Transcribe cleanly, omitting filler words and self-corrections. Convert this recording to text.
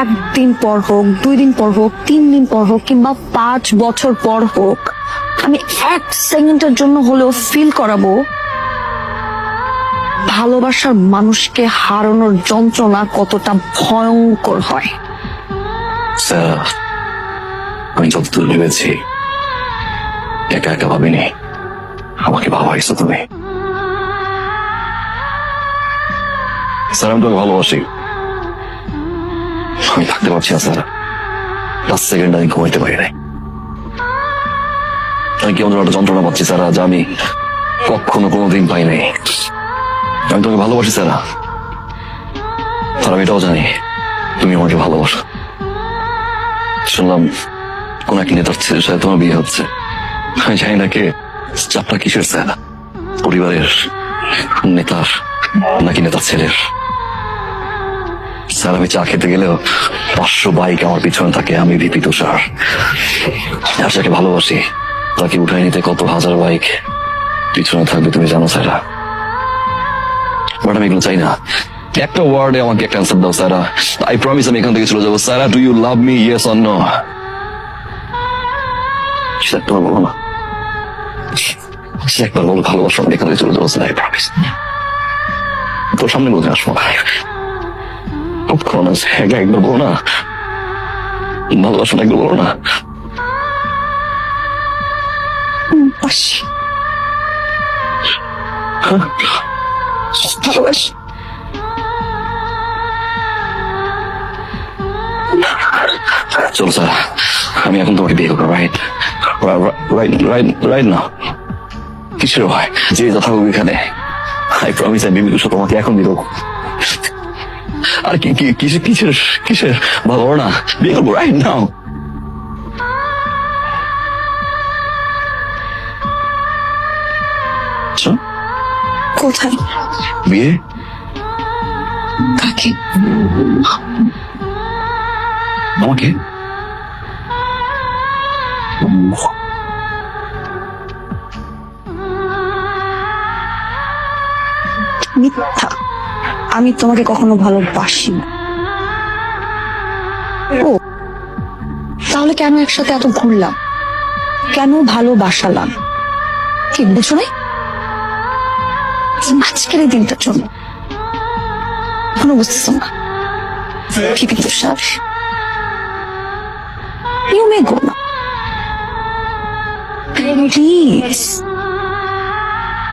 একদিন পর হোক, 2 দিন পর হোক, 3 দিন পর হোক, কিংবা 5 বছর পর হোক, আমি 1 সেকেন্ডের জন্য হলেও ফিল করাবো ভালোবাসার মানুষকে হারানোর যন্ত্রণা কতটা ভয়ঙ্কর হয়। স্যার, আমি যতদূর ভেবেছি একা একা ভাবিনি, আমাকে ভাবাইছো তুমি। স্যার, আমি তোমাকে ভালোবাসি। আমি থাকতে পারছি না স্যার, 5 সেকেন্ড আমি ঘুমাইতে পারি নাই। আমি কেমন একটা যন্ত্রণা পাচ্ছি স্যার, যা আমি কখনো কোনোদিন পাই নাই। আমি তোমাকে ভালোবাসি স্যার, আর আমি এটাও জানি তুমি আমাকে ভালোবাসো। শুনলাম কোন এক নেতার ছেলের সাথে তোমার বিয়ে হচ্ছে। আমি জানি না কে চাপটা কিসের স্যার, পরিবারের, নেতার নাকি নেতার ছেলের। স্যার, আমি চা খেতে গেলেও 500 বাইক আমার পিছনে থাকে। আমি ভিপি তুষার, যার সাথে ভালোবাসি তাকে উঠাই নিতে কত হাজার বাইক পিছনে থাকবে তুমি জানো স্যার। বাট আমি এগুলো চাই না। একটা ওয়ার্ডে আমাকে একটা অ্যান্সার দাও স্যার। আই প্রমিস আমি এখান থেকে চলে যাবো sir. Do you love me, yes or no? তোমার বলো না, একবার বলো ভালোবাসো, আমি এখান থেকে চলে যাবো স্যার। I promise. তোর সামনে বলতে আসবো না, একবার বলো না ভালোবাসো, একবার বলো না। বাসি, ভালোবাসি। চলো স্যার, আমি এখন তোমাকে বিয়ে করবো। রাইট রাইট না, কিসের হয় যে যথা হোক এখানে। আই প্রমিস আমি বিয়ে তোমাকে এখন বিয়ে করবো। আর কিসের কিসের কিসের ভালো না, বিয়ে করবো রাইট নাও। কোথায় বিয়ে? কাকে? আমাকে? মিথ্যা, আমি তোমাকে কখনো ভালোবাসি না। ও, তাহলে কেন একসাথে এত ঘুরলাম, কেন ভালোবাসালাম? ঠিক বুঝো নাই আজকের এই দিনটার জন্য? এখনো বুঝতেছ না? ভিপি তুষার, ইউ মে গো না প্লিজ।